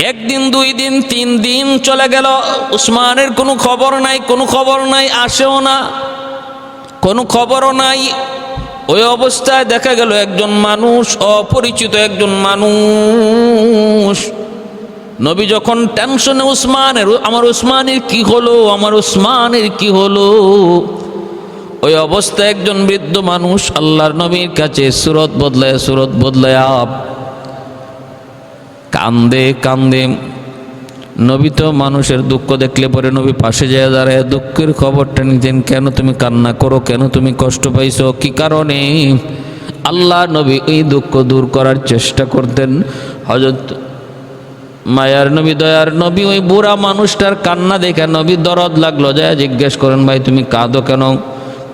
একদিন, 2 দিন, 3 দিন চলে গেল, উসমানের কোনো খবর নাই, কোনো খবর নাই, আসেও না, কোনো খবরও নাই। ওই অবস্থায় দেখা গেল একজন মানুষ, অপরিচিত একজন মানুষ, নবী যখন টেনশনে, উসমানের, আমার উসমানের কি হলো, আমার উসমানের কি হলো, ওই অবস্থায় একজন বৃদ্ধ মানুষ আল্লাহর নবীর কাছে সুরত বদলায়া কান্দে কান্দে। নবী তো মানুষের দুঃখ দেখলে পরে নবী পাশে যায় দাঁড়ায় দুঃখের খবরটা নিতেন। কেন তুমি কান্না করো, কেন তুমি কষ্ট পাইছো, কি কারণে? আল্লাহ নবী এই দুঃখ দূর করার চেষ্টা করতেন। হযরত মায়ার নবী, দয়ার নবী, ওই বুড়া মানুষটার কান্না দেখে নবী দরদ লাগলো, যায় জিজ্ঞেস করেন, ভাই তুমি কাঁদো কেন?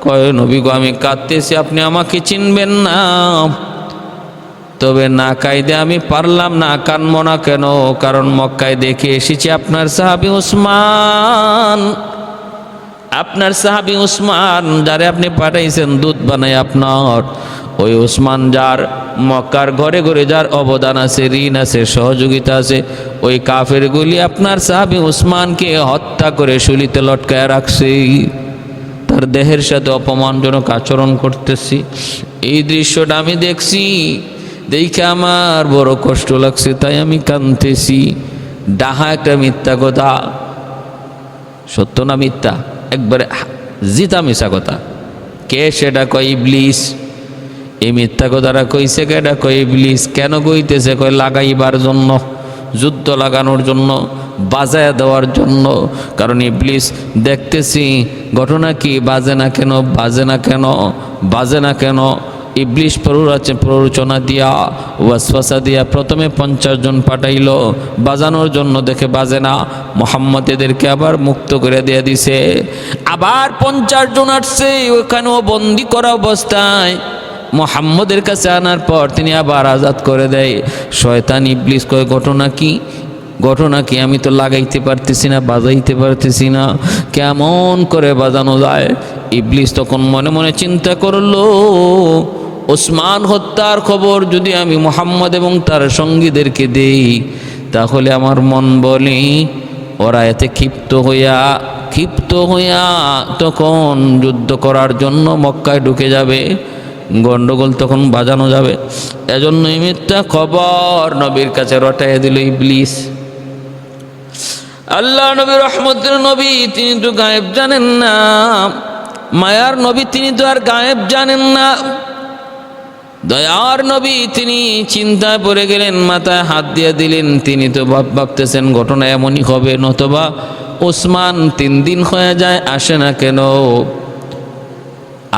কয়, নবী গো আমি কাঁদতেছি, আপনি আমাকে চিনবেন না, তবে না কাইদে আমি পারলাম না, কানবো না কেন? কারণ মক্কায় দেখে এসেছি আপনার সাহাবী উসমান, আপনার সাহাবী উসমান যারে আপনি পাঠাইছেন দুধ বানায় আপনার, ওই উসমান যার মক্কার ঘরে ঘরে যার অবদান আছে, ঋণ আছে, সহযোগিতা আছে, ওই কাফেরগুলি আপনার সাহাবী উসমানকে হত্যা করে শুলিতে লটকায় রাখছে, তার দেহের সাথে অপমানজনক আচরণ করতেছি। এই দৃশ্যটা আমি দেখছি, দেখে আমার বড় কষ্ট লাগছে, তাই আমি কাঁদতেছি। ডাহা একটা মিথ্যা কথা, সত্য না মিথ্যা? একবারে জিতা মিশা কথা। কে সেটা? কয় ইবলিস। এই মিথ্যা কথাটা কইছে কেটা? কয় ইবলিস। কেন কইতেছে? কয় লাগাইবার জন্য, যুদ্ধ লাগানোর জন্য, বাজায় দেওয়ার জন্য। কারণ ইবলিস দেখতেছি ঘটনা কি, বাজে না কেন, বাজে না কেন, বাজে না কেন। ইবলিস প্ররোচনা দিয়া, ওয়াসওয়াসা দিয়া প্রথমে 50 জন পাঠাইল বাজানোর জন্য, দেখে বাজে না, মুহাম্মদ এদেরকে আবার মুক্ত করে দিয়ে দিছে। আবার 50 জন আসছে, ওখানেও বন্দি করা অবস্থায় মুহাম্মদের কাছে আনার পর তিনি আবার আজাদ করে দেয়। শয়তান ইবলিস কয়, ঘটনা কি, ঘটনা কি? আমি তো লাগাইতে পারতেছি না, বাজাইতে পারতেছি না, কেমন করে বাজানো যায়? ইবলিস তখন মনে মনে চিন্তা করলো, ওসমান হত্যার খবর যদি আমি মুহাম্মদ এবং তার সঙ্গীদেরকে দেই, তাহলে আমার মন বলে ওরা এতে ক্ষিপ্ত হইয়া তখন যুদ্ধ করার জন্য মক্কায় ঢুকে যাবে, গন্ডগোল তখন বাজানো যাবে। এজন্যই মিথ্যা খবর নবীর কাছে রটাইয়া দিল ইবলিস। আল্লাহ নবী, রহমতের নবী, তিনি তো গায়েব জানেন না। মায়ার নবী, তিনি তো আর গায়েব জানেন না। দয়ার নবী, তিনি চিন্তায় পড়ে গেলেন, মাথায় হাত দিয়ে দিলেন। তিনি তো ভাবতেছেন ঘটনা এমনই হবে, নতবা ওসমান 3 দিন হয়ে যায়, আসে না কেন,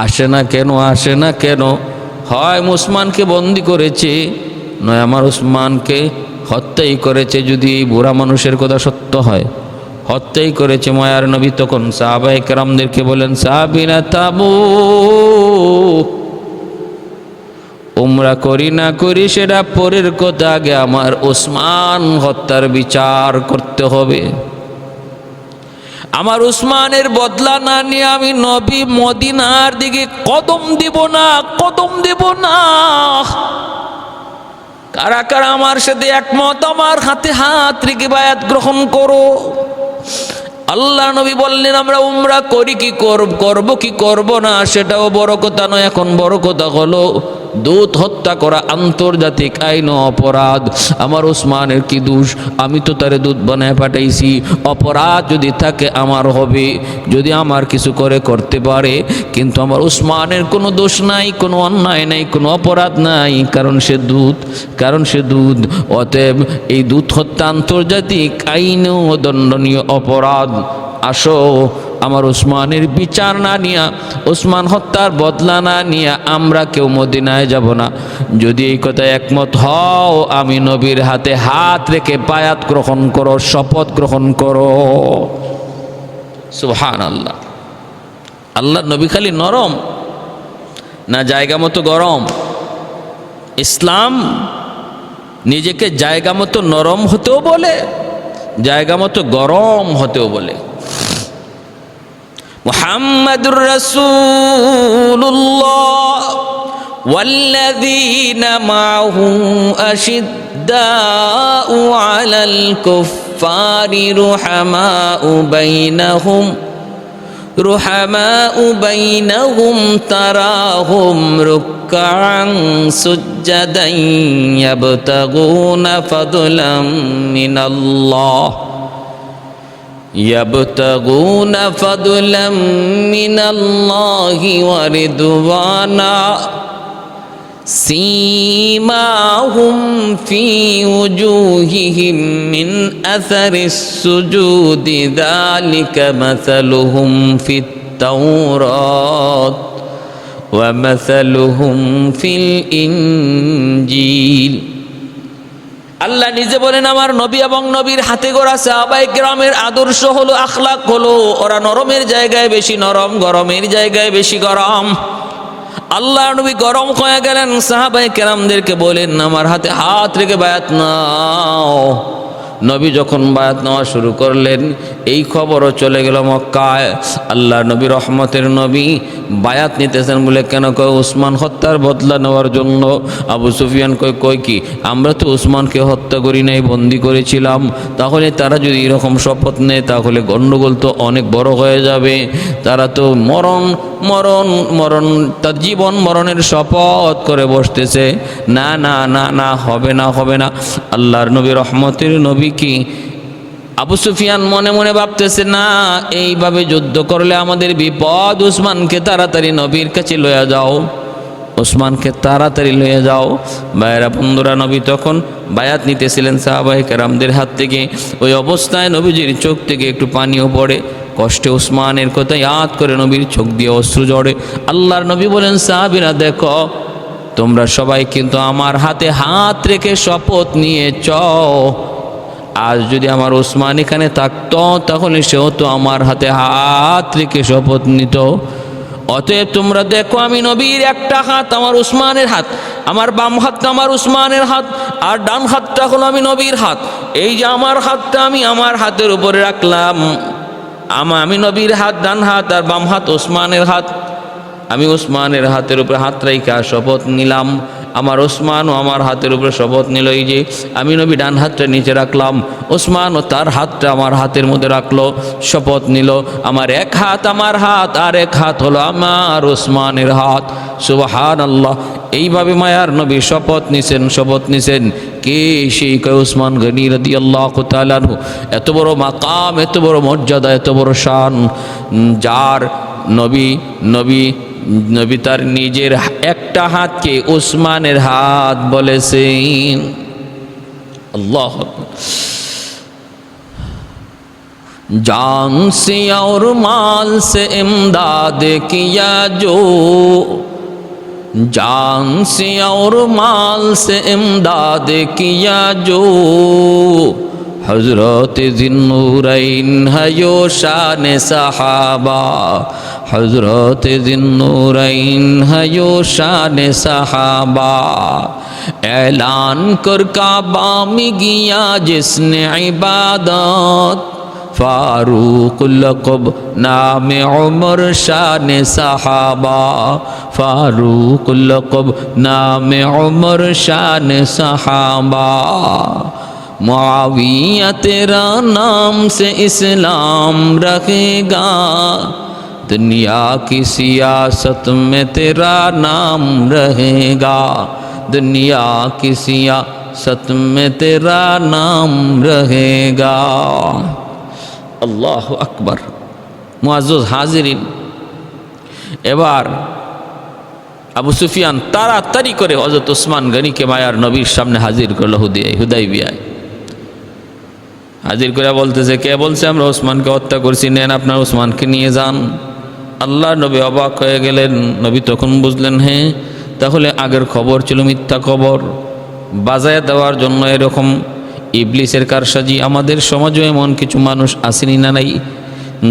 আসে না কেন, আসে না কেন? হয় উসমানকে বন্দি করেছে, নয় আমার উসমানকে হত্যাই করেছে। যদি এই বুড়া মানুষের কথা সত্য হয়, হত্যাই করেছে। মায়ার নবী তখন সাহাবায়ে কেরামদেরকে বলেন, সাহাবীরা তাবু, উমরা করি না করি সেটা পরের কথা, আগে আমার উসমান হত্যার বিচার করতে হবে। আমার উসমানের বদলা না নিয়ে আমি নবী মদিনার দিকে কদম দিব না, কদম দিব না। কারা কারা আমার সাথে একমত, আমার হাতে হাত রেখে বায়াত গ্রহণ করো। আল্লাহ নবী বললেন, আমরা উমরা করি কি করব কি করব না সেটাও বড় কথা নয়, এখন বড় কথা হলো দূত হত্যা করা আন্তর্জাতিক আইন অপরাধ। আমার ওসমানের কি দোষ? আমি তো তারে দূত বানায় পাঠাইছি। অপরাধ যদি থাকে আমার হবে, যদি আমার কিছু করতে পারে, কিন্তু আমার ওসমানের কোনো দোষ নাই, কোনো অন্যায় নাই, কোনো অপরাধ নাই, কারণ সে দূত। অতএব এই দূত হত্যা আন্তর্জাতিক আইনেও দণ্ডনীয় অপরাধ। আসো, আমার ওসমানের বিচার না নিয়া, ওসমান হত্যার বদলা না নিয়া আমরা কেউ মদিনায় যাব না। যদি এই কথায় একমত হও, আমি নবীর হাতে হাত রেখে বায়াত গ্রহণ করো, শপথ গ্রহণ করো। সুবহানাল্লাহ। আল্লাহ নবী খালি নরম না জায়গা মতো গরম? ইসলাম নিজেকে জায়গা মতো নরম হতেও বলে, জায়গা মতো গরম হতেও বলে। মুহাম্মাদুর রাসূলুল্লাহ ওয়াল্লাযীনা মাআহু আশিদ্দাউ أشداء على الكفار رحماء بينهم تراهم ركعا سجدا يبتغون فضلا من الله ورضوانا سيماهم في وجوههم من أثر السجود ذلك مثلهم في التوراة ومثلهم في الإنجيل আল্লাহ নিজে বলেন আমার নবী এবং নবীর হাতে গড়া সাহাবায়ে কেরামের আদর্শ হলো, আখলাক হলো, ওরা নরমের জায়গায় বেশি নরম, গরমের জায়গায় বেশি গরম। আল্লাহ নবী গরম হয়ে গেলেন, সাহাবায়ে কেরামদেরকে বলেন আমার হাতে হাত রেখে বায়াত নাও। নবী যখন বায়াত নেওয়া শুরু করলেন, এই খবরও চলে গেল মক্কায়। আল্লাহ নবী রহমতের নবী বায়াত নিতেছেন বলে কেন? কয় উসমান হত্যার বদলা নেওয়ার জন্য। আবু সুফিয়ান কয় কি আমরা তো উসমানকে হত্যা করি নাই, বন্দি করেছিলাম, তাহলে তারা যদি এরকম শপথ নেয় তাহলে গণ্ডগোল তো অনেক বড় হয়ে যাবে। তারা তো মরণ তার জীবন মরণের শপথ করে বসতেছে। না না না না, হবে না। আল্লাহর নবী রহমতের নবী কি আবু সুফিয়ান মনে মনে ভাবতেছে না, এইভাবে যুদ্ধ করলে আমাদের বিপদ, উসমানকে তাড়াতাড়ি নবীর কাছে লইয়া যাও, উসমানকে তাড়াতাড়ি লইয়া যাও। ভাইয়েরা বন্ধুরা, নবী তখন বায়াত নিতেছিলেন সাহাবায়ে কেরামদের হাত থেকে। ওই অবস্থায় নবীজির চোখ থেকে একটু পানিও পড়ে, কষ্টে উসমানের কথা ইয়াদ করে নবীর চোখ দিয়ে অশ্রু ঝরে। আল্লাহর নবী বলেন সাহাবীরা দেখো, তোমরা সবাই কিন্তু আমার হাতে হাত রেখে শপথ নিয়েছ, আজ যদি আমার উসমান এখানে থাকতো তাহলে সেও তো আমার হাতে হাত রেখে শপথ নিত। অতএব তোমরা দেখো, আমি নবীর একটা হাত আমার উসমানের হাত, আমার বাম হাতটা আমার উসমানের হাত, আর ডান হাতটা হলো আমি নবীর হাত। এই যে আমার হাতটা আমি আমার হাতের উপরে রাখলাম, আমি নবীর হাত ডান হাত, আর বাম হাত উসমানের হাত। আমি উসমানের হাতের উপরে হাত রাইখা শপথ নিলাম, আমার ওসমানও আমার হাতের উপরে শপথ নিল। এই যে আমি নবী ডান হাতটা নিচে রাখলাম, ওসমানও তার হাতটা আমার হাতের মধ্যে রাখলো, শপথ নিল। আমার এক হাত আমার হাত, আর এক হাত হলো আমার ওসমানের হাত। সুবহানাল্লাহ। এইভাবে মায়ার নবী শপথ নিছেন। কে? সেই কয় উসমান গনি রাদিয়াল্লাহু তাআলা আনহু। এত বড় মাকাম, এত বড় মর্যাদা, এত বড় শান, যার নবী তার নিজের একটা হাতকে উসমানের হাত বলেছেন। আল্লাহ जान से और माल से इमदाद किया जो, जान से और माल से इमदाद किया जो, हजरत ज़िन्नूरैन है यो शान सहाबा, हजरत ज़िन्नूरैन है यो शान सहाबा। ऐलान कर काबा में किया जिसने इबादत, फारूक लक़ब नाम उमर शान सहाबा, फारूक लक़ब नाम उमर शान सहाबा। मुआविया तेरा नाम से इस्लाम रखेगा, दुनिया की सियासत में तेरा नाम रहेगा, दुनिया की सियासत में तेरा नाम रहेगा। আল্লাহু আকবার। মুআজ্জাজ হাজিরিন, এবার আবু সুফিয়ান তাড়াতাড়ি করে হযরত ওসমান গনিকে মায়ার নবীর সামনে হাজির করল হুদাইবিয়ায়। হাজির করে বলতেছে, কে বলছে আমরা ওসমানকে হত্যা করছি, নেন আপনার ওসমানকে নিয়ে যান। আল্লাহ নবী অবাক হয়ে গেলেন। নবী তখন বুঝলেন, হ্যাঁ তাহলে আগের খবর ছিল মিথ্যা খবর, বাজায় দেওয়ার জন্য এরকম ইবলিসের কারসাজি। আমাদের সমাজে এমন কিছু মানুষ আসেনি না নাই,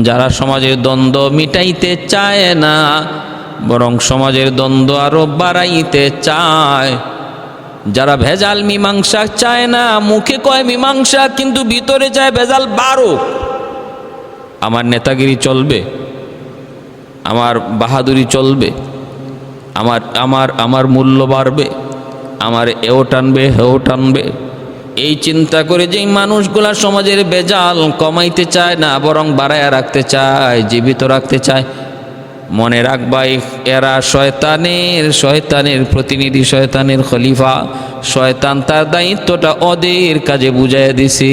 যারা সমাজের দ্বন্দ্ব মিটাইতে চায় না, বরং সমাজের দ্বন্দ্ব আরো বাড়াইতে চায়, যারা ভেজাল মীমাংসা চায় না, মুখে কয় মীমাংসা কিন্তু ভিতরে চায় ভেজাল বাড়ো। আমার নেতাগিরি চলবে, আমার বাহাদুরি চলবে, আমার মূল্য বাড়বে, আমার এও টানবে হেও টানবে, এই চিন্তা করে যে মানুষগুলা সমাজের বেজাল কমাইতে চায় না, বরং বাড়ায়া রাখতে চায়, জীবিত রাখতে চায়। মনে রাখবাই, এরা শয়তানের প্রতিনিধি, শয়তানের খলিফা। শয়তান তার দায়িত্বটা ওদের কাজে বুঝাইয়া দিছে।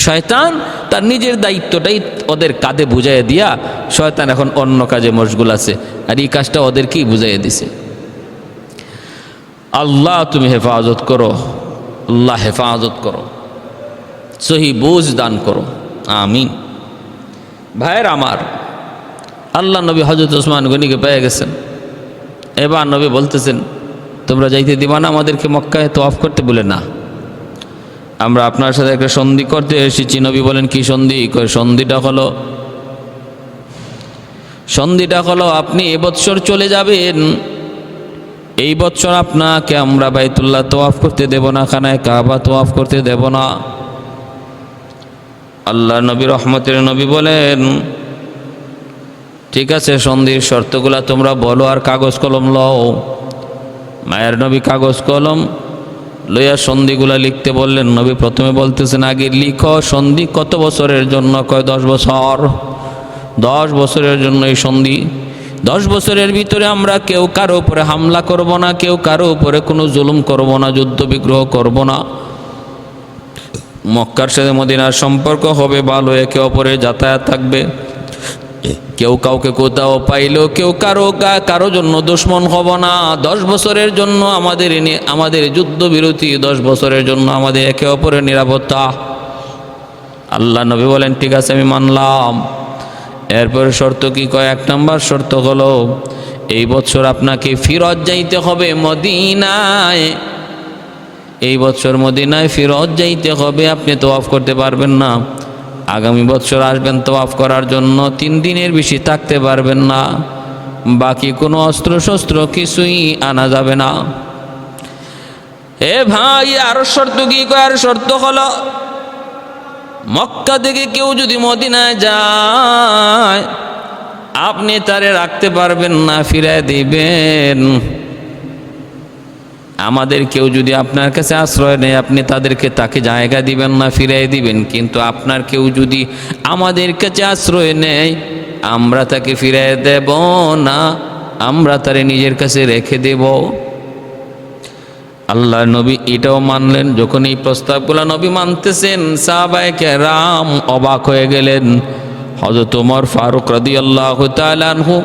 শয়তান তার নিজের দায়িত্বটাই ওদের কাঁধে বুঝাইয়া দিয়া শয়তান এখন অন্য কাজে মশগুল আছে, আর এই কাজটা ওদেরকেই বুঝাইয়া দিছে। আল্লাহ তুমি হেফাজত করো, আল্লাহ হেফাজত করো, সহি বুঝ দান করো, আমিন। ভাইয়ের আমার, আল্লাহ নবী হযরত ওসমান গনিকে পেয়ে গেছেন। এবার নবী বলতেছেন, তোমরা যাইতে দিবা না আমাদেরকে মক্কায় তওয়াফ করতে? বলে না, আমরা আপনার সাথে একটা সন্ধি করতে এসেছি। নবী বলেন, কি সন্ধি? সন্ধিটা হলো আপনি এবছর চলে যাবেন, এই বছর আপনাকে আমরা বাইতুল্লাহ তওয়াফ করতে দেব না, খানায় কাবা তওয়াফ করতে দেব না। আল্লাহ নবী রহমতের নবী বলেন, ঠিক আছে, সন্ধির শর্তগুলা তোমরা বলো আর কাগজ কলম লও। মায়ের নবী কাগজ কলম লইয়া সন্ধিগুলা লিখতে বললেন। নবী প্রথমে বলতেছেন, আগে লিখো সন্ধি কত বছরের জন্য? কয় 10 বছর। 10 বছরের জন্য এই সন্ধি। 10 বছরের ভিতরে আমরা কেউ কারো উপরে হামলা করব না, কেউ কারো উপরে কোনো জুলুম করব না, যুদ্ধ বিগ্রহ করব না। মক্কার সাথে মদিনার সম্পর্ক হবে ভালো, একে অপরের যাতায়াত থাকবে, কেউ কাউকে কোথাও পাইলেও কেউ কারো জন্য দুশমন হব না। 10 বছরের জন্য আমাদের যুদ্ধবিরতি, 10 বছরের জন্য আমাদের একে অপরের নিরাপত্তা। আল্লাহ নবী বলেন, ঠিক আছে, আমি মানলাম। এরপরে শর্ত কি? কয় 1 নম্বর শর্ত হলো, এই বছর আপনাকে ফিরত যাইতে হবে মদিনায়। এই বছর মদিনায় ফিরত যাইতে হবে, আপনি তওয়াফ করতে পারবেন না। আগামী বছর আসবেন তওয়াফ করার জন্য, 3 দিনের বেশি থাকতে পারবেন না। বাকি কোনো অস্ত্র শস্ত্র কিছুই আনা যাবে না। ভাই, আরো শর্ত কি? আর শর্ত হলো, মক্কা থেকে কেউ যদি মদিনায় যায়, আপনি তারে রাখতে পারবেন না, ফিরায় দিবেন। আমাদের কেউ যদি আপনার কাছে আশ্রয় নেয়, আপনি তাকে জায়গা দিবেন না, ফিরাই দিবেন। কিন্তু আপনার কেউ যদি আমাদের কাছে আশ্রয় নেয়, আমরা তাকে ফিরাই দেব না, আমরা তারে নিজের কাছে রেখে দেব। আল্লাহ নবী এটাও মানলেন। যখন এই প্রস্তাবগুলো নবী মানতেছেন, সাহাবায়ে কেরাম অবাক হয়ে গেলেন। হযরত ওমর ফারুক রাদিয়াল্লাহু তাআলা আনহু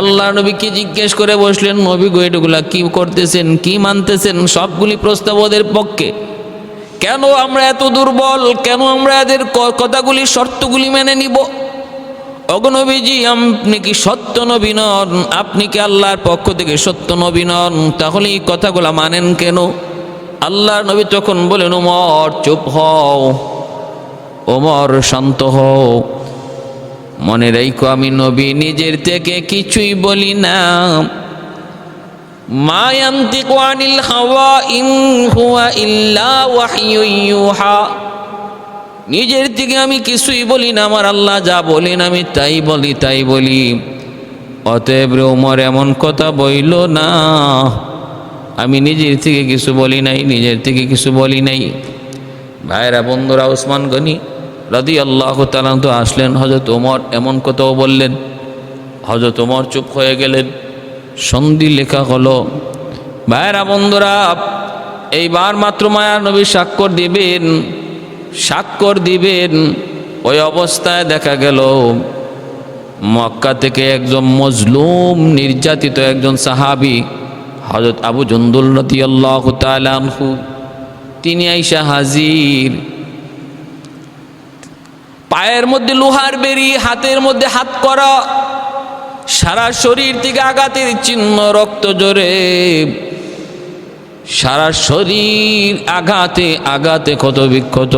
আল্লাহ নবীকে জিজ্ঞেস করে বসলেন, নবী গো, এগুলা কি করতেছেন, কি মানতেছেন? সবগুলি প্রস্তাব ওদের পক্ষে। কেন আমরা এত দুর্বল? কেন আমরা এদের কথাগুলি, শর্তগুলি মেনে নিব? ওগো নবীজি, আপনি কি সত্য নবী নন? আপনি কি আল্লাহর পক্ষ থেকে সত্য নবী নন? তাহলে এই কথাগুলা মানেন কেন? আল্লাহ নবী তখন বলেন, ওমর চুপ হও, ওমর শান্ত হও, মনে রাখো আমি নবী নিজের থেকে কিছুই বলি না। মা ইয়ানতিকু আনিল হাওয়া ইন হুয়া ইল্লা ওয়াহয়ুন ইউহা। নিজের থেকে আমি কিছুই বলি না, আমার আল্লাহ যা বলেন আমি তাই বলি। অতএব ওমর এমন কথা বইল না, আমি নিজের থেকে কিছু বলি নাই। ভাইরা বন্ধুরা, ওসমান গনি রাদিয়াল্লাহু তাআলা তো আসলেন, হযরত ওমর এমন কথাও বললেন। হযরত ওমর চুপ হয়ে গেলেন। সন্ধি লেখা হলো। ভাইরা বন্ধুরা, এইবার মাত্র মায়ার নবী স্বাক্ষর দিবেন। ওই অবস্থায় দেখা গেল মক্কা থেকে একজন মজলুম, নির্যাতিত একজন সাহাবী, হযরত আবু জুন্দুল রাদিয়াল্লাহু তাআলা আনহু, তিনি আইসা হাজির। পায়ের মধ্যে লোহার বেড়ি, হাতের মধ্যে হাত করা, সারা শরীর থেকে আঘাতের চিহ্ন, রক্ত জোরে, সারা শরীর আঘাতে ক্ষত বিক্ষত।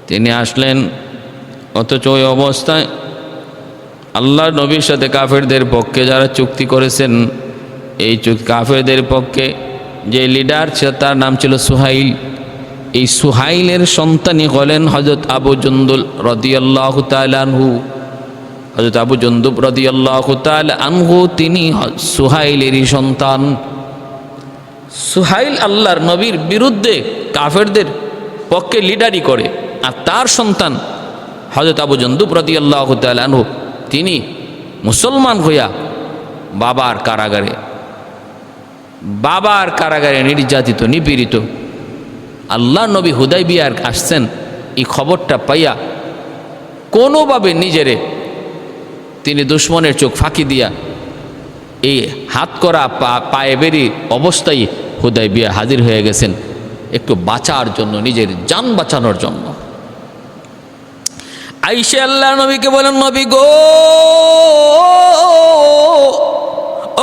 তিনি আসলেন, অথচ ওই অবস্থায় আল্লাহর নবীর সাথে কাফেরদের পক্ষে যারা চুক্তি করেছেন, এই কাফেরদের পক্ষে যে লিডার ছিল তার নাম ছিল সুহাইল। এই সুহাইলের সন্তানই হলেন হযরত আবু জুন্দুল রাদিয়াল্লাহু তাআলা আনহু। হযরত আবু জুন্দুব রাদিয়াল্লাহু তাআলা আনহু তিনি সুহাইলেরই সন্তান। সুহাইল আল্লাহর নবীর বিরুদ্ধে কাফেরদের পক্ষে লিডারি করে, আর তার সন্তান হযরত আবু জন্দুব রাদিয়াল্লাহু তাআলা আনহু তিনি মুসলমান হইয়া বাবার কারাগারে নির্যাতিত নিপীড়িত। আল্লাহ নবী হুদাইবিয়ার আসছেন, এই খবরটা পাইয়া কোনোভাবে নিজেরে তিনি দুশ্মনের চোখ ফাঁকি দিয়া এই হাত করা পায়ে বেরি অবস্থায় হুদাইবিয়া হাজির হয়ে গেছেন একটু বাঁচার জন্য, নিজের জান বাঁচানোর জন্য। আইসা আল্লাহ নবীকে বলেন, নবী গো,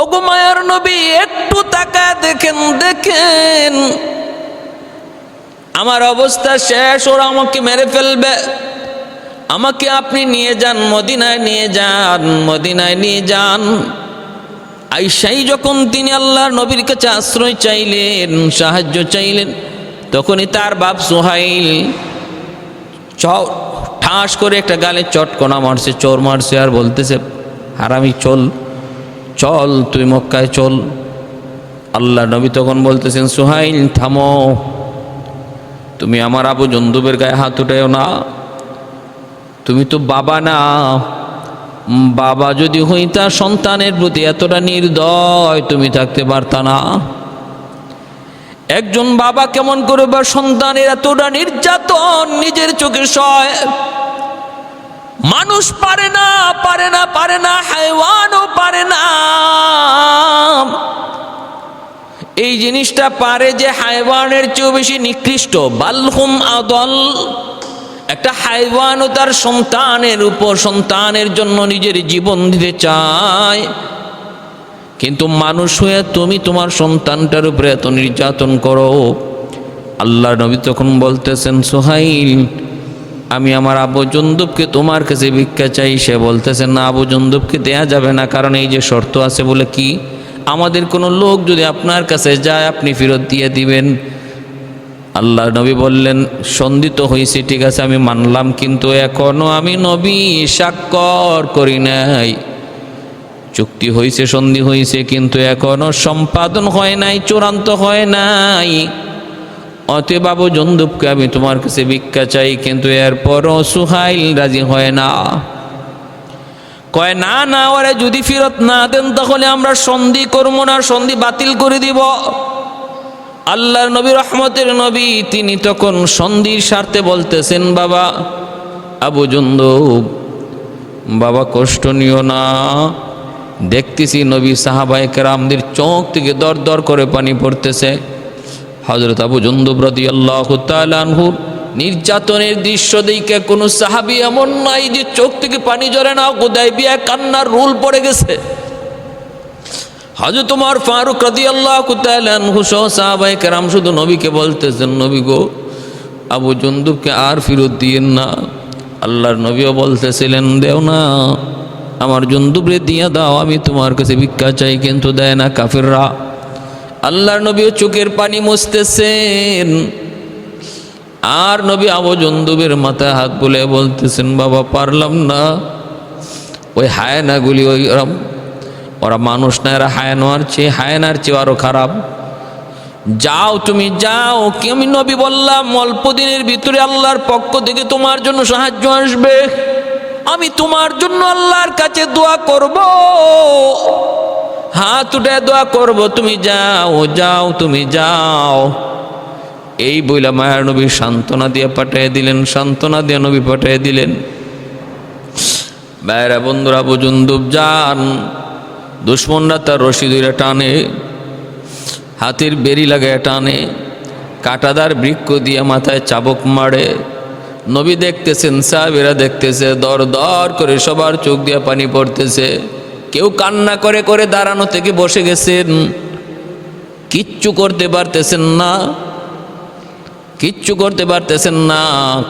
ওগো মায়ার নবী, একটু তাকায় দেখেন আমার অবস্থা শেষ, ওরা আমাকে মেরে ফেলবে, আমাকে আপনি নিয়ে যান, মদিনায় নিয়ে যান। আইসাই যখন তিনি আল্লাহর নবীর কাছে আশ্রয় চাইলেন, সাহায্য চাইলেন, তখনই তার বাপ সুহাইল ঠাস করে একটা গালে চটকনা মারছে, চোর মারছে, আর বলতেছে, হারামি চল তুই মক্কায় চল। আল্লাহ নবী তখন বলতেছেন, সুহাইল থামো, তুমি আমার আবু জন্দুবের গায়ে হাত উঠাও না, তুমি তো বাবা না, বাবা যদি হইতা সন্তানের প্রতি এতটা নির্দয় তুমি থাকতে পারতা না। একজন বাবা কেমন করে বা সন্তানের এতটা নির্যাতন নিজের চোখে সয়? মানুষ পারে না, হায়ওয়ানও পারে না। এই জিনিসটা পারে যে হায়ওয়ানের চেয়েও বেশি নিকৃষ্ট, বালহুম আদল। একটা হায়ওয়ানও তার সন্তানের জন্য নিজের জীবন দিতে চায়, কিন্তু মানুষ হয়ে তুমি তোমার সন্তানটার উপরে এত নির্যাতন করো। আল্লাহ নবী তখন বলতেছেন, সুহাইল, আমি আমার আবু জন্দুবকে তোমার কাছে ভিক্ষা চাই। সে বলতেছেন, না, আবু জন্দুবকে দেয়া যাবে না, কারণ এই যে শর্ত আছে। বলে কি? আমাদের কোনো লোক যদি আপনার কাছে যায় আপনি ফেরত দিয়ে দিবেন। আল্লাহ নবী বললেন, সন্ধি তো হয়েছে, ঠিক আছে, আমি মানলাম, কিন্তু এখনো আমি নবী স্বাক্ষর করি নাই। চুক্তি হয়েছে, সন্ধি হয়েছে, কিন্তু এখনো সম্পাদন হয় নাই, চূড়ান্ত হয় নাই। অতএব আবু জন্দুবকে আমি তোমার কাছে ভিক্ষা চাই। কিন্তু এরপরও সুহাইল রাজি হয় না, কয় না, ওরা যদি ফেরত না দেন তাহলে আমরা সন্ধি করবো না, সন্ধি বাতিল করে দিব। আল্লাহর নবী, রহমতের নবী, তিনি তখন সন্ধির স্বার্থে বলতেছেন, বাবা আবু জন্দুব, বাবা কষ্ট নিও না। দেখতেছি নবী সাহাবায়ে কেরামদের চোখ থেকে দর দর করে পানি পড়তেছে। হযরত আবু জন্দুব রাদিয়াল্লাহু তাআলা আনহু নির্যাতনের দৃশ্য দেখে কোনো সাহাবী এমন নাই যে চোখ থেকে পানি ঝরে না। হুদাইবিয়া কান্নার রুল পড়ে গেছে। হযরত ওমর ফারুক রাদিয়াল্লাহু তাআলা আনহু সহ সাহাবায়ে কেরাম শুধু নবীকে বলতেছেন, নবী গো, আবু জন্দুবকে আর ফেরত দিয়েন না। আল্লাহর নবীও বলতেছিলেন, দেও না, আমার জন্দুবরে দিয়ে দাও, আমি তোমার কাছে ভিক্ষা চাই, কিন্তু দেয় না কাফেররা। আল্লাহর নবীও চোখের পানি মুছতেছেন, আর নবী আবু জন্দুবের মাথায় হাত বুলে বলতেছেন, বাবা পারলাম না। ওই হায়নাগুলি ওরা মানুষ না, এরা হায়নার চেয়ে আরো খারাপ। যাও, তুমি যাও। কি আমি নবী বললাম, অল্প দিনের ভিতরে আল্লাহর পক্ষ থেকে তোমার জন্য সাহায্য আসবে, আমি তোমার জন্য আল্লাহর কাছে দোয়া করব, হাত উঠে দোয়া করব, তুমি যাও, তুমি যাও। এই বইলা মায়ার নবী সান্ত্বনা দিয়ে পাঠিয়ে দিলেন, সান্ত্বনা দিয়ে নবী পাঠিয়ে দিলেন। ভাইরা বন্ধুরা, আবু জন্দুব যান, দুশ্মনরা তার রশি ধরে টানে, হাতের বেরি লাগায় টানে, কাঁটাদার বৃক্ষ দিয়ে মাথায় চাবুক মারে। নবী দেখতেছেন, সাহাবীরা দেখতেছে, দর দর করে সবার চোখ দিয়ে পানি পড়তেছে। কেউ কান্না করে করে দাঁড়ানো থেকে বসে গেছেন, কিচ্ছু করতে পারতেছেন না।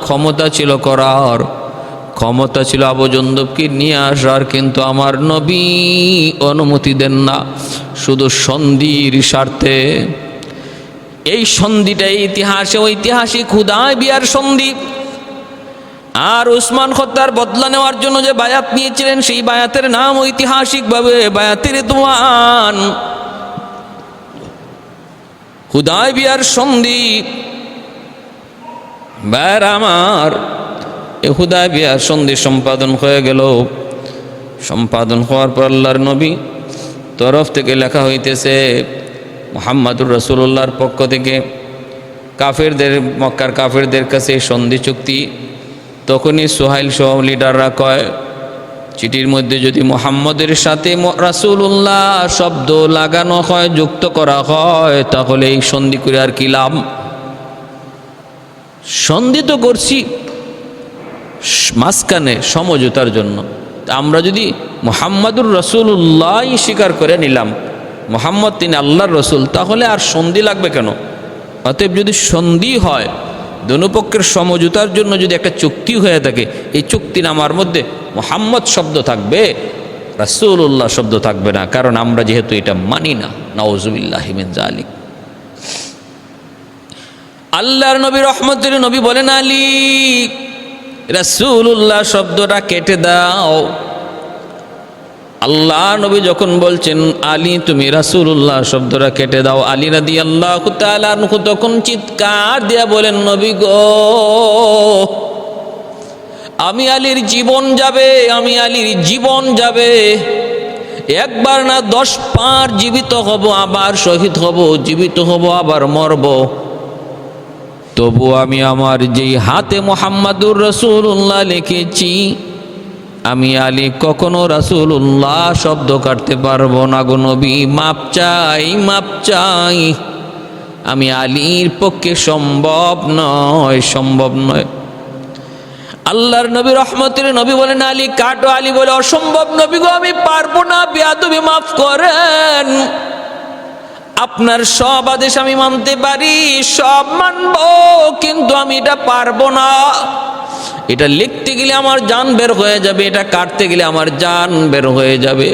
ক্ষমতা ছিল করার, ক্ষমতা ছিল আবু জন্দুবকে নিয়ে আসার, কিন্তু আমার নবী অনুমতি দেন না, শুধু সন্ধির স্বার্থে। এই সন্ধিটা ইতিহাসে ঐতিহাসিক হুদায়বিয়ার সন্ধি। আর উসমান খত্তার বদলা নেওয়ার জন্য যে বায়াত নিয়েছিলেন, সেই বায়াতের নাম ঐতিহাসিকভাবে বায়াতের রিদওয়ান। হুদায়বিয়ার সন্ধি ভাইয়ের আমার, এ হুদায়বিয়ার সন্ধি সম্পাদন হয়ে গেল। সম্পাদন হওয়ার পর আল্লাহর নবী তরফ থেকে লেখা হইতেছে মুহাম্মাদুর রাসূলুল্লাহর পক্ষ থেকে কাফেরদের, মক্কার কাফেরদের কাছে সন্ধি চুক্তি। তখনই সুহাইল সহ লিডাররা কয়, চিঠির মধ্যে যদি মুহাম্মদের সাথে রাসূলুল্লাহ শব্দ লাগানো হয়, যুক্ত করা হয়, তাহলে এই সন্ধি করে আর কি লাভ? সন্ধি তো করছি মাঝখানে সমঝোতার জন্য। আমরা যদি মুহাম্মাদুর রাসূলুল্লাহ স্বীকার করে নিলাম, মুহাম্মদ তিনি আল্লাহর রসুল, তাহলে আর সন্ধি লাগবে কেন? অতএব যদি সন্ধি হয়, দোনোপক্ষের সমঝোতার জন্য যদি একটা চুক্তি হয়ে থাকে, এই চুক্তিনামার মধ্যে মুহাম্মদ শব্দ থাকবে, রাসূলুল্লাহ শব্দ থাকবে না, কারণ আমরা যেহেতু এটা মানি না। নাউযুবিল্লাহি মিন যালিক। আল্লাহর নবী রহমতের নবী বলেন, আলী রাসূলুল্লাহ শব্দটা কেটে দাও। আল্লাহ নবী যখন বলছেন আলী তুমি রাসূলুল্লাহ শব্দটা কেটে দাও, আলী রাদিয়াল্লাহু তাআলা আনহু তখন চিৎকার দিয়া বলেন, নবী গো, আমি আলীর জীবন যাবে, আমি আলীর জীবন যাবে। একবার না 10 বার জীবিত হব, আবার শহীদ হব, জীবিত হব, আবার মরব, তবু আমি আমার যেই হাতে মুহাম্মাদুর রাসূলুল্লাহ লিখেছি, আমি আলী কখনো রাসূলুল্লাহ শব্দ কাটতে পারবো না গো নবী, মাপ চাই, মাপ চাই। আমি আলীর পক্ষে সম্ভব নয়, সম্ভব নয়। আল্লাহর নবী রহমতের নবী বলেন, আলী কাটো। আলী বলে, অসম্ভব নবী গো, আমি পারবো না, বেয়াদবি মাফ করেন। আপনার সব আদেশ আমি মানতে পারি, সব মানবো, কিন্তু আমি এটা পারবো না। এটা লিখতে গেলে আমার জান বের হয়ে যাবে, এটা কাটতে গেলে আমার জান বের হয়ে যাবে।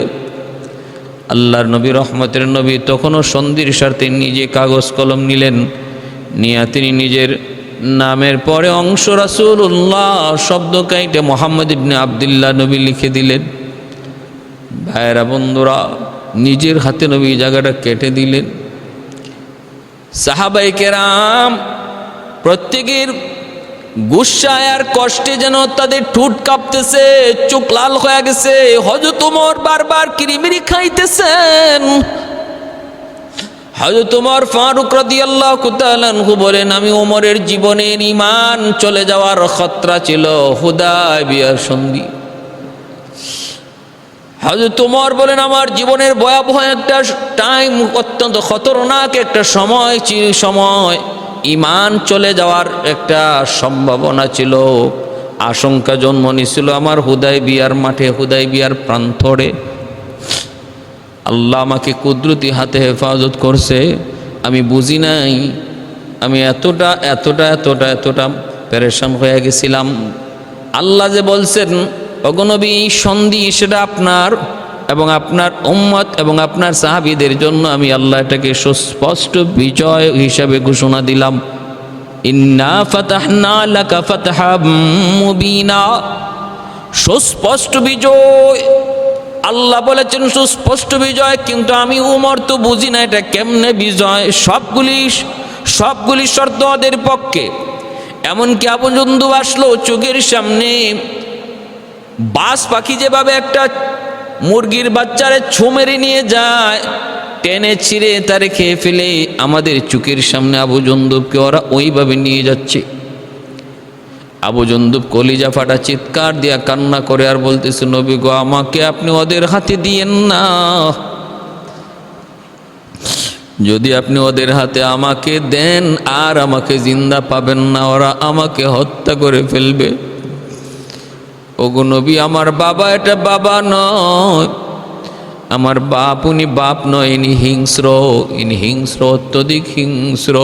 আল্লাহর নবী রহমতের নবী তখনও সন্ধির স্বার্থে নিজে কাগজ কলম নিলেন, নিয়ে তিনি নিজের নামের পরে অংশ রাসূলুল্লাহ শব্দ কাইটে মুহাম্মদ ইবনে আবদুল্লাহ নবী লিখে দিলেন। ভাইয়েরা বন্ধুরা, নিজের হাতে নবী জায়গাটা কেটে দিলেন। সাহাবায়ে কেরাম প্রত্যেকের গুসায় আর কষ্টে যেন তাদের ঠোঁট কাঁপতেছে, চোখ লাল হয়ে গেছে। হযরত ওমর বারবার কিরিমিরি খাইতেছেন। হযরত ওমর ফারুক রাদিয়াল্লাহু তাআলা আনহু বলেন, আমি ওমরের জীবনের ঈমান চলে যাওয়ার খতরা ছিল হুদায়বিয়ার সন্ধি। হযরত ওমর বলেন, আমার জীবনের ভয়াবহ একটা টাইম, অত্যন্ত খতরনাক একটা সময় ঈমান চলে যাওয়ার একটা সম্ভাবনা ছিল, আশঙ্কা জন্ম নিছিল আমার হুদায়বিয়ার মাঠে, হুদায়বিয়ার প্রান্তরে। আল্লাহ আমাকে কুদরতি হাতে হেফাজত করছে, আমি বুঝি নাই। আমি এতটা এতটা এতটা এতটা পেরেশান হয়ে গেছিলাম। আল্লাহ যে বলছেন, ওগো নবী, এই সন্ধি সেটা আপনার এবং আপনার উম্মত এবং আপনার সাহাবীদের জন্য আমি আল্লাহ এটাকে সুস্পষ্ট বিজয় হিসাবে ঘোষণা দিলাম। ইন্না ফাতাহনা লাকা ফাতহাম মুবিনা, সুস্পষ্ট বিজয়। আল্লাহ বলেছেন সুস্পষ্ট বিজয়, কিন্তু আমি উমর তো বুঝি না এটা কেমনে বিজয়। সবগুলি শর্ত ওদের পক্ষে। এমনকি আবু জুন্দুব আসলো চোখের সামনে, বাস পাখি যেভাবে একটা মুরগির বাচ্চারে ছো মেরে নিয়ে যায়, টেনে ছিঁড়ে তারে খেয়ে ফেলে, আমাদের চোখের সামনে আবু জুন্দুবকে ওরা ওইভাবে নিয়ে যাচ্ছে। আবু জুন্দুব কলিজা ফাটা চিৎকার দিয়া কান্না করে আর বলতেছে, নবী গো, আমাকে আপনি ওদের হাতে দিয়েন না। যদি আপনি ওদের হাতে আমাকে দেন, আর আমাকে জিন্দা পাবেন না, ওরা আমাকে হত্যা করে ফেলবে। ওগো নবী, আমার বাবা এটা বাবা নয়, আমার বাপ উনি বাপ নয়, ইনি হিংস্র, অত্যধিক হিংস্র।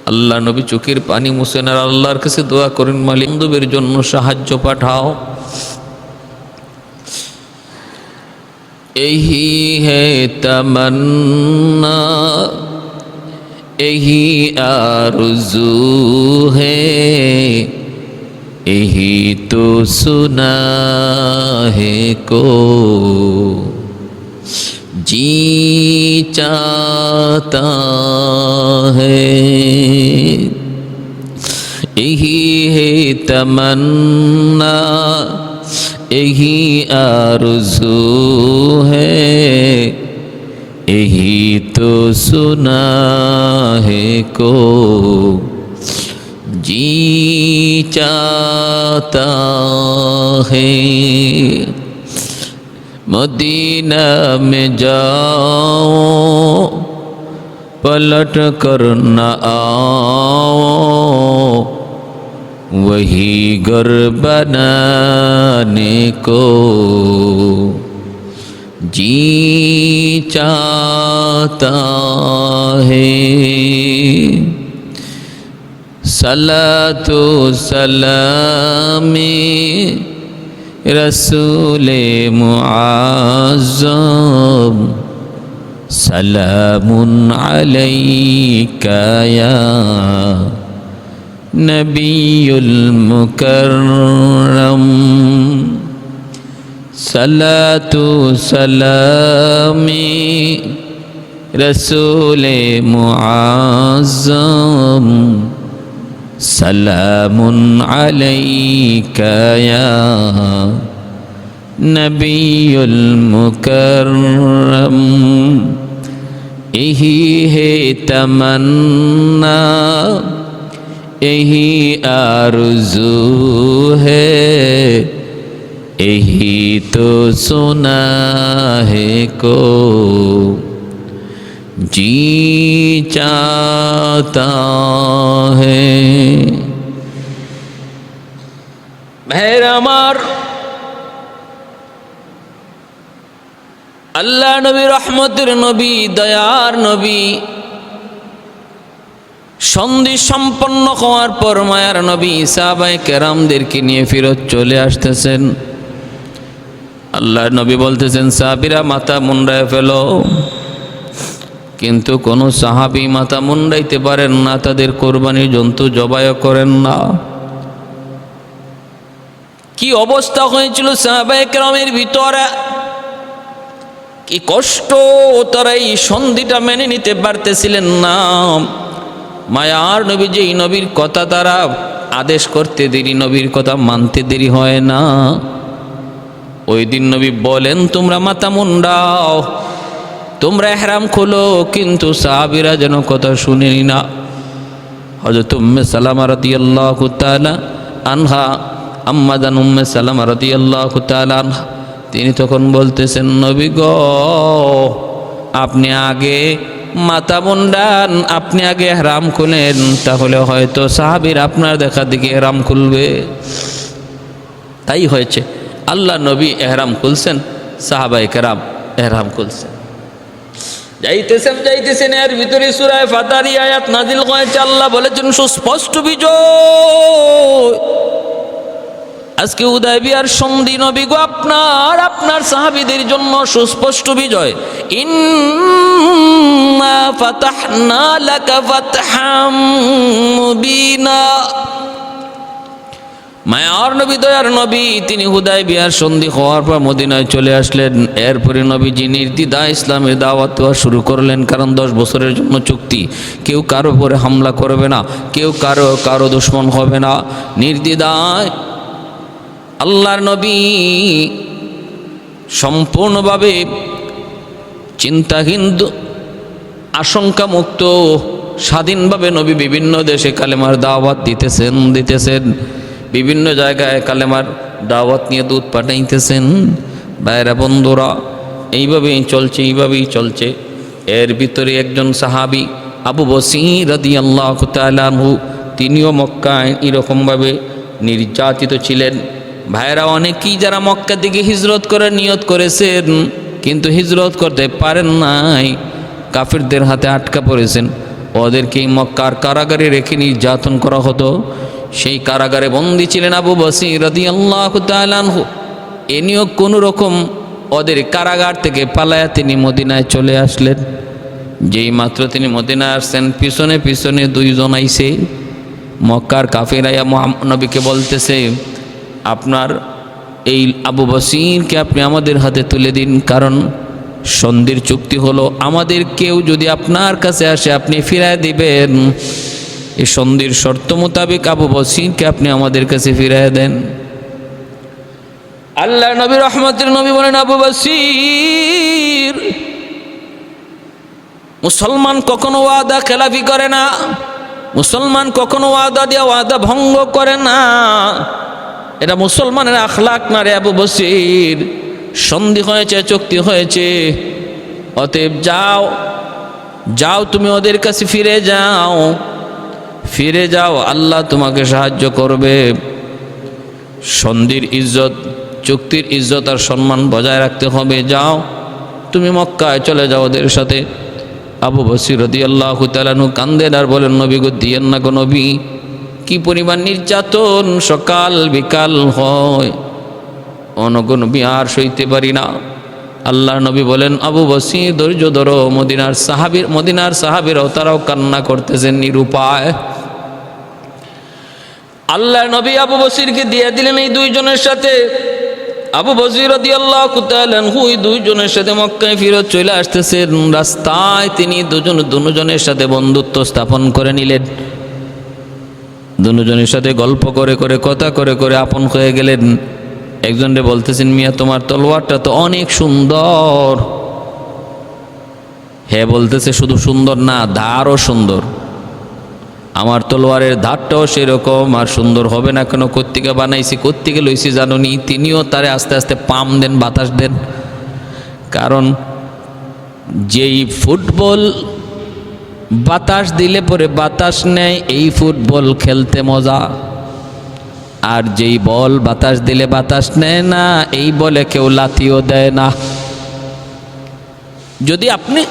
আল্লাহ নবী চোখের পানি মুছেন আর আল্লাহর কাছে দোয়া করেন, মালিক বন্ধুদের জন্য সাহায্য পাঠাও। यही है तमन्ना, यही आरज़ू है, यही तो सुना है को जी चाहता है, यही है तमन्ना, यही आरज़ू है, यही तो सुना है को जी चाहता है। मदीना में जाओ पलट कर न आओ, वही घर बनाने को जी चाहता है। सलातो सलामी रसूले मुआज़्ज़म, सलामुन अलैका या नबियुल मुकर्रम। सलातो सलामी रसूले मुआज़्ज़म, सलामुन अलैका या नबियुल मुकर्रम। यही है तमन्ना, यही आरज़ू है, यही तो सुना है को जी चाहता है। भाইরা আমার, আল্লাহ নবী, রহমতের নবী, দয়ার নবী, সন্ধি সম্পন্ন হওয়ার পর মায়ার নবী সাহাবায়ে কেরামদেরকে নিয়ে ফিরত চলে আসতেছেন। আল্লাহ নবী বলতেছেন, সাহাবীরা মাথা মুন্ডায় ফেলো। কিন্তু কোনো সাহাবী মাথা মুন্ডাইতে পারেন না, তাদের কোরবানির জন্তু জবাই করেন না। কি অবস্থা হয়েছিল সাহাবায়ে কেরামের ভিতরে, কি কষ্ট, তারা এই সন্ধিটা মেনে নিতে পারতেছিলেন না। মায়ার নবী, যেই নবীর কথা তারা আদেশ করতে দেরি, নবীর কথা মানতে দেরি হয় না। ওই দিন নবী বলেন, তোমরা মাথা মুন্ডাও, তোমরা ইহরাম খোলো। কিন্তু সাহাবীরা যেন কথা শুনেনি না। হযরত উম্মে সালামা রাদিয়াল্লাহু তাআলা আনহা, আম্মা জান উম্মে সালামা রাদিয়াল্লাহু তাআলা আনহা, তিনি তখন বলতেছেন, নবী গো, আপনি আগে মাথা মুন্ডান, আপনি আগে ইহরাম খুলেন, তাহলে হয়তো সাহাবীর আপনার দেখা দেখি ইহরাম খুলবে। তাই হয়েছে, আল্লাহ নবী ইহরাম খুলছেন, সাহাবায়ে কেরাম ইহরাম খুলছেন। যাইতেছেন এর ভিতরে সূরা ফাতিহার আয়াত নাজিল হয়েছে। আল্লাহ বলেছেন সুস্পষ্ট বিজয়। আজকে হুদায়বিয়ার সন্ধি নবী গো, আপনার সাহাবীদের জন্য সুস্পষ্ট বিজয়। ইন্না ফাতাহনা লাকা ফাতহাম মুবিনা। মায়ার নবী, দয়ার নবী, তিনি হুদায়বিয়ার সন্ধি হওয়ার পর মদিনায় চলে আসলেন। এরপরে নবীজি নির্দ্বিধায় ইসলামের দাওয়াত দেওয়া শুরু করলেন। কারণ 10 বছরের জন্য চুক্তি, কেউ কারো উপরে হামলা করবে না, কেউ কারো দুশমন হবে না। নির্দ্বিধায় আল্লাহর নবী সম্পূর্ণভাবে চিন্তাহীন, আশঙ্কা মুক্ত, স্বাধীনভাবে নবী বিভিন্ন দেশে কালেমার দাওয়াত দিতেছেন। বিভিন্ন জায়গায় কালেমার দাওয়াত নিয়ে দূত পাঠাইতেছেন। ভাইরা বন্ধুরা, এইভাবেই চলছে। এর ভিতরে একজন সাহাবী আবু বসীর রাদিয়াল্লাহু তাআলা আনহু, তিনিও মক্কায় এরকমভাবে নির্যাতিত ছিলেন। ভাইরা অনেকেই যারা মক্কা থেকে হিজরত করার নিয়ত করেছেন, কিন্তু হিজরত করতে পারেন নাই, কাফিরদের হাতে আটকা পড়েছেন। ওদেরকেই মক্কার কারাগারে রেখে নির্যাতন করা হতো। সেই কারাগারে বন্দী ছিলেন আবু বসীর রাদিয়াল্লাহু তাআলা আনহু। এ নিয়েও কোনো রকম ওদের কারাগার থেকে পালায়া তিনি মদিনায় চলে আসলেন। যেই মাত্র তিনি মদিনায় আসছেন, পিছনে পিছনে 2 জন আইছে। মক্কার কাফিরায়া নবীকে বলতেছে, আপনার এই আবু বসীরকে আপনি আমাদের হাতে তুলে দিন, কারণ সন্ধির চুক্তি হলো আমাদের কেউ যদি আপনার কাছে আসে আপনি ফিরায় দিবেন। এই সন্ধির শর্ত মোতাবেক আবু বসিরকে আপনি আমাদের কাছে ফিরায় দেন। আল্লাহ নবী রহমতের নবী বলেন, আবু বসির, মুসলমান কখনো ওয়াদা খেলাফি করে না, মুসলমান কখনো ওয়াদা দিয়ে ওয়াদা ভঙ্গ করে না, এটা মুসলমানের আখলাক না রে আবু বসির। সন্ধি হয়েছে, চুক্তি হয়েছে, অতএব যাও, যাও তুমি ওদের কাছে ফিরে যাও, ফিরে যাও, আল্লাহ তোমাকে সাহায্য করবে। সন্ধির ইজ্জত, চুক্তির ইজ্জত আর সম্মান বজায় রাখতে হবে। যাও তুমি মক্কায় চলে যাও ওদের সাথে। আবু বসির রাদিয়াল্লাহু তাআলা আনহু কান্দেন আর বলেন, নবী গো দিয়েন না গো নবী, কি পরিমাণ নির্যাতন সকাল বিকাল হয়, অনগো নবী আর সইতে পারি না। আল্লাহ নবী বলেন, আবু বসির ধৈর্য ধরো। মদিনার সাহাবীরাও তারাও কান্না করতেছেন নিরুপায়। আল্লাহ নবী আবু বসিরকে দিয়ে দিলেন এই দুইজনের সাথে। আবু বসির রাদিয়াল্লাহু তাআলা আনহু এই দুইজনের সাথে মক্কায় ফিরত চলে আসতেছেন। রাস্তায় তিনি দুজনের সাথে বন্ধুত্ব স্থাপন করে নিলেন। দুজনের সাথে গল্প করে করে, কথা করে করে আপন হয়ে গেলেন। একজনরে বলতেছেন, মিয়া তোমার তলোয়ারটা তো অনেক সুন্দর। হ্যাঁ বলতেছে, শুধু সুন্দর না, ধারও সুন্দর। আমার তলোয়ারের ধারটাও সেরকম, আর সুন্দর হবে না কেন? কোত্থেকে বানাইছি, কোত্থেকে লইছি জানো নি? তিনিও তারে আস্তে আস্তে পাম দেন, বাতাস দেন। কারণ যেই ফুটবল বাতাস দিলে পরে বাতাস নেয়, এই ফুটবল খেলতে মজা। আর যেই বল বাতাস দিলে বাতাস নেয় না, এই বলে কেউ লাথিও দেয় না। যদি আপনি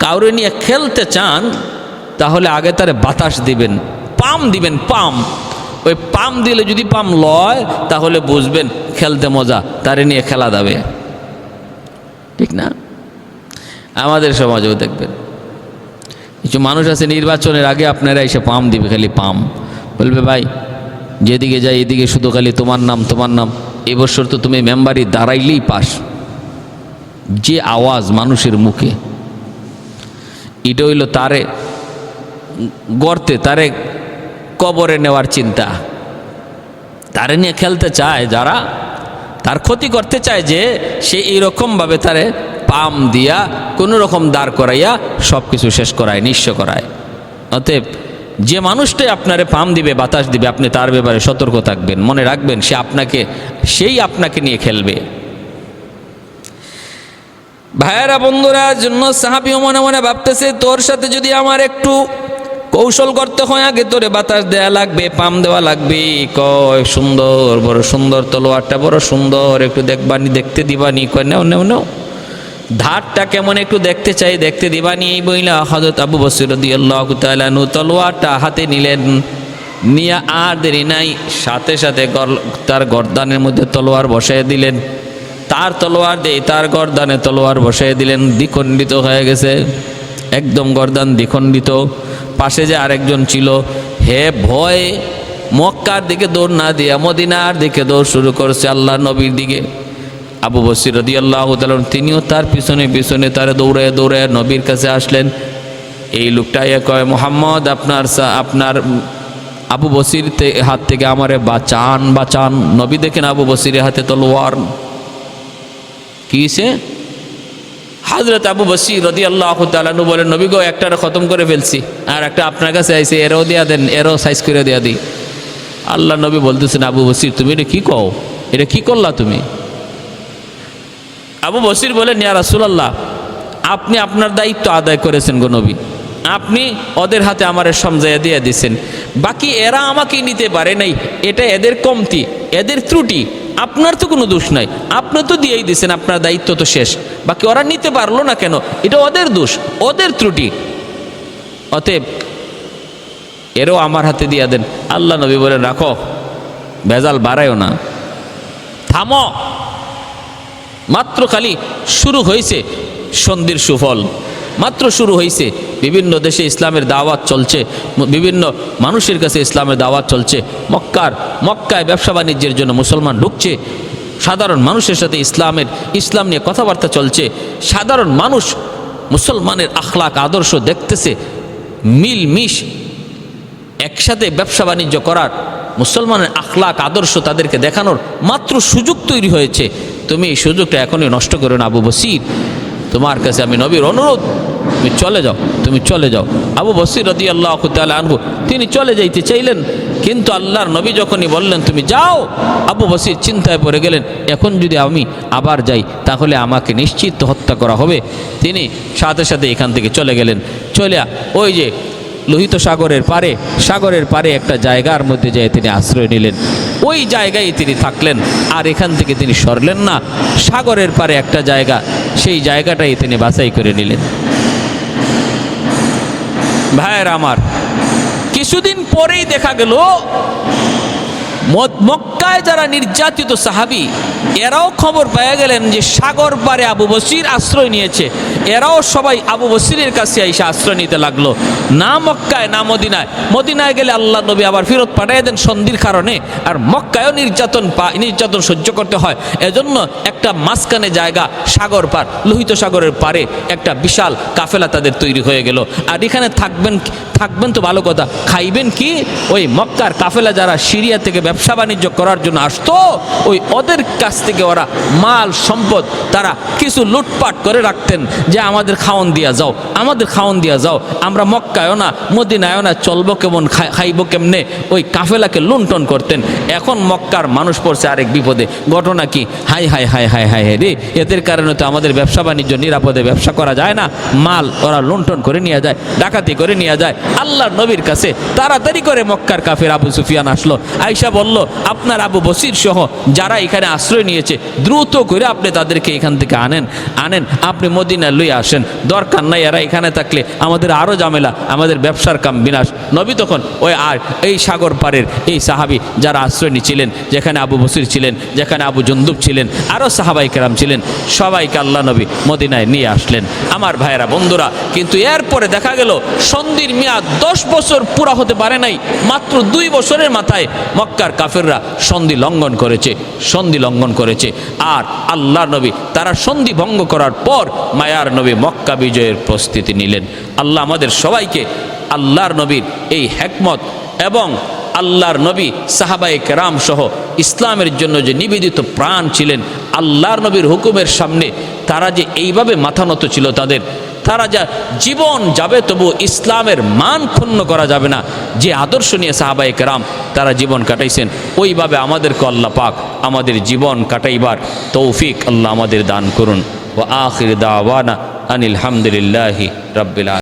কাউরে নিয়ে খেলতে চান তাহলে আগে তারে বাতাস দিবেন, পাম দিবেন, পাম। ওই পাম দিলে যদি পাম লয় তাহলে বুঝবেন খেলতে মজা, তারে নিয়ে খেলা যাবে, ঠিক না? আমাদের সমাজেও দেখবেন কিছু মানুষ আছে, নির্বাচনের আগে আপনারা এসে পাম দিবে, খালি পাম বলবে, ভাই যেদিকে যাই এদিকে শুধু খালি তোমার নাম, তোমার নাম। এবছর তো তুমি মেম্বারি দাঁড়াইলেই পাস। যে আওয়াজ মানুষের মুখে, এটা হইল তারে গর্তে, তারে কবরে নেওয়ার চিন্তা। তারে নিয়ে খেলতে চায় যারা, তার ক্ষতি করতে চায়, যে সে এইরকমভাবে তারে পাম দিয়া কোনো রকম দাঁড় করাইয়া সব কিছু শেষ করায়, নিঃস্ব করায়। অতএব যে মানুষটাই আপনারে পাম দিবে, বাতাস দিবে, আপনি তার ব্যাপারে সতর্ক থাকবেন, মনে রাখবেন সেই আপনাকে নিয়ে খেলবে। ভাইয়েরা বন্ধুরা, জন্য সাহাবী মনে মনে ভাবতেছে, তোর সাথে যদি আমার একটু কৌশল করতে হয়, আগে তোরে বাতাস দেওয়া লাগবে, পাম দেওয়া লাগবে। কয় সুন্দর, বড় সুন্দর তলোয়ারটা, বড় সুন্দর, একটু দেখবানি, দেখতে দিবানি। কয় নেও নেও নেও, ধারটা কেমন একটু দেখতে চাই, দেখতে দিবানি। এই বইলা হযরত আবু বসর রাদিয়াল্লাহু তাআলা আনহু তলোয়ারটা হাতে নিলেন। নিয়ে আর দেরি নাই, সাথে সাথে তার গর্দানের মধ্যে তলোয়ার বসায় দিলেন। তার তলোয়ার দিয়ে তার গর্দানে তলোয়ার বসায় দিলেন। দ্বিখণ্ডিত হয়ে গেছে, একদম গর্দান দ্বিখণ্ডিত। পাশে যে আরেকজন ছিল, হে ভয় মক্কার দিকে দৌড় না দিয়া মদিনার দিকে দৌড় শুরু করেছে, আল্লাহ নবীর দিকে। আবু বসর রাদিয়াল্লাহু তাআলা তিনিও তার পিছনে পিছনে তারা দৌড়ায় দৌড়ায় নবীর কাছে আসলেন। এই লোকটা কয়, মুহাম্মদ আপনার আবু বসির হাত থেকে আমারে বাঁচান, বাঁচান। নবী দেখেন আবু বসিরের হাতে তলোয়ার। কিসে? হযরত আবু বসির রাদিয়াল্লাহু তাআলা আনহু বলেন, নবী গো, একটারে খতম করে ফেলছি, আর একটা আপনার কাছে আইছে, এরও দিয়া দেন, এরও সাইজ করে দিয়া দিই। আল্লাহ নবী বলতেছেন, আবু বসির তুমি এটা কি কও, এটা কি করলা তুমি? আবু বসির বলেন, ইয়া রাসূলুল্লাহ, আপনি আপনার দায়িত্ব আদায় করেছেন গো নবী, আপনি ওদের হাতে আমারে সমঝাইয়া দিয়ে দিয়েছেন। বাকি এরা আমাকে নিতে পারে নাই, এটা এদের কমতি, এদের ত্রুটি, আপনার তো কোনো দোষ নাই, আপনি তো দিয়েই দিয়েছেন, আপনার দায়িত্ব তো শেষ। বাকি ওরা নিতে পারলো না কেন, এটা ওদের দোষ, ওদের ত্রুটি। অতএব এরও আমার হাতে দিয়ে দেন। আল্লাহ নবী বলেন, রাখো, ভেজাল বাড়ায়ও না, থামো। মাত্র খালি শুরু হয়েছে সন্ধির সুফল, মাত্র শুরু হয়েছে। বিভিন্ন দেশে ইসলামের দাওয়াত চলছে, বিভিন্ন মানুষের কাছে ইসলামের দাওয়াত চলছে। মক্কায় ব্যবসা বাণিজ্যের জন্য মুসলমান ঢুকছে। সাধারণ মানুষের সাথে ইসলাম নিয়ে কথাবার্তা চলছে। সাধারণ মানুষ মুসলমানের আখলাক আদর্শ দেখতেছে, মিলমিশ একসাথে ব্যবসা বাণিজ্য করার, মুসলমানের আখলাক আদর্শ তাদেরকে দেখানোর মাত্র সুযোগ তৈরি হয়েছে। তুমি এই সুযোগটা এখনই নষ্ট করো না আবু বসির। তোমার কাছে আমি নবীর অনুরোধ, তুমি চলে যাও, তুমি চলে যাও। আবু বসির রাদিয়াল্লাহু তাআলা আনহু তিনি চলে যাইতে চাইলেন, কিন্তু আল্লাহর নবী যখনই বললেন তুমি যাও, আবু বসির চিন্তায় পড়ে গেলেন, এখন যদি আমি আবার যাই তাহলে আমাকে নিশ্চিত হত্যা করা হবে। তিনি সাথে সাথে এখান থেকে চলে গেলেন। চলে ওই যে লোহিত সাগরের পারে একটা জায়গার মধ্যে যেয়ে তিনি আশ্রয় নিলেন। ওই জায়গায় তিনি থাকলেন, আর এখান থেকে তিনি সরলেন না। সাগরের পারে একটা জায়গা, সেই জায়গাটাই তিনি বাছাই করে নিলেন। ভাইয়েরা আমার, কিছুদিন পরেই দেখা গেল মক্কায় যারা নির্যাতিত সাহাবী, এরাও খবর পেয়ে গেলেন যে সাগর পারে আবু বসির আশ্রয় নিয়েছে। এরাও সবাই আবু বসিরের কাছে এসে আশ্রয় নিতে লাগলো। না মক্কায় না মদিনায় গেলে আল্লাহ নবী আবার ফেরত পাঠিয়ে দেন সন্ধির কারণে, আর মক্কায়ও নির্যাতন সহ্য করতে হয়। এজন্য একটা মাঝখানে জায়গা, সাগর পার, লোহিত সাগরের পারে একটা বিশাল কাফেলা তাদের তৈরি হয়ে গেল। আর এখানে থাকবেন তো ভালো কথা, খাইবেন কি? ওই মক্কার কাফেলা যারা সিরিয়া থেকে ব্যবসা বাণিজ্য করার জন্য আসতো, ওই ওদের কাছ থেকে ওরা মাল সম্পদ তারা কিছু লুটপাট করে রাখতেন, যে আমাদের খাওয়ান দিয়া যাও, আমরা মক্কায়ও না মদিনায়ও না, চলবো কেমন, খাইবো কেমনে, ওই কাফেলাকে লুণ্ঠন করতেন। এখন মক্কার মানুষ পড়ছে আরেক বিপদে। ঘটনা কি? High high high high high high রে, এদের কারণে তো আমাদের ব্যবসা বাণিজ্য নিরাপদে ব্যবসা করা যায় না, মাল ওরা লুণ্ঠন করে নিয়ে যায়, ডাকাতি করে নিয়ে যায়। আল্লাহর নবীর কাছে তাড়াতাড়ি করে মক্কার কাফের আবু সুফিয়ান আসলো, আয়েশা বলল আপনার আবু বসির সহ যারা এখানে আশ্রয় নিয়েছে দ্রুত করে আপনি তাদেরকে এখান থেকে আনেন, আপনি মদিনায় লইয়া আসেন, দরকার নাই এরা এখানে থাকলে আমাদের আরও ঝামেলা, আমাদের ব্যবসার কাম বিনাশ। নবী তখন এই সাগর পারের এই সাহাবী যারা আশ্রয় নিয়েছিলেন, যেখানে আবু বসির ছিলেন, যেখানে আবু জুন্দুব ছিলেন, আরও সাহাবাই কেরাম ছিলেন, সবাইকে আল্লাহ নবী মদিনায় নিয়ে আসলেন। আমার ভাইয়েরা বন্ধুরা, কিন্তু এরপরে দেখা গেল সন্ধির মেয়াদ 10 বছর পুরা হতে পারে নাই, মাত্র 2 বছরের মাথায় মক্কার কাফেররা সন্ধি লঙ্ঘন করেছে। আর আল্লাহ নবী তারা সন্ধি ভঙ্গ করার পর মায়ার নবী মক্কা বিজয়ের প্রস্তুতি নিলেন। আল্লাহ আমাদের সবাইকে আল্লাহর নবীর এই হিকমত এবং আল্লাহর নবী সাহাবায়ে কেরাম সহ ইসলামের জন্য যে নিবেদিত প্রাণ ছিলেন, আল্লাহর নবীর হুকুমের সামনে তারা যে এইভাবে মাথা নত ছিল, তারা যা জীবন যাবে তবু ইসলামের মান ক্ষুণ্ণ করা যাবে না, যে আদর্শ নিয়ে সাহাবায়ে কেরাম তারা জীবন কাটাইছেন, ওইভাবে আমাদেরকে আল্লাহ পাক আমাদের জীবন কাটাইবার তৌফিক আল্লাহ আমাদের দান করুন। ওয়া আখির দাওয়ানা আনিল হামদুলিল্লাহি রাব্বিল আলামিন।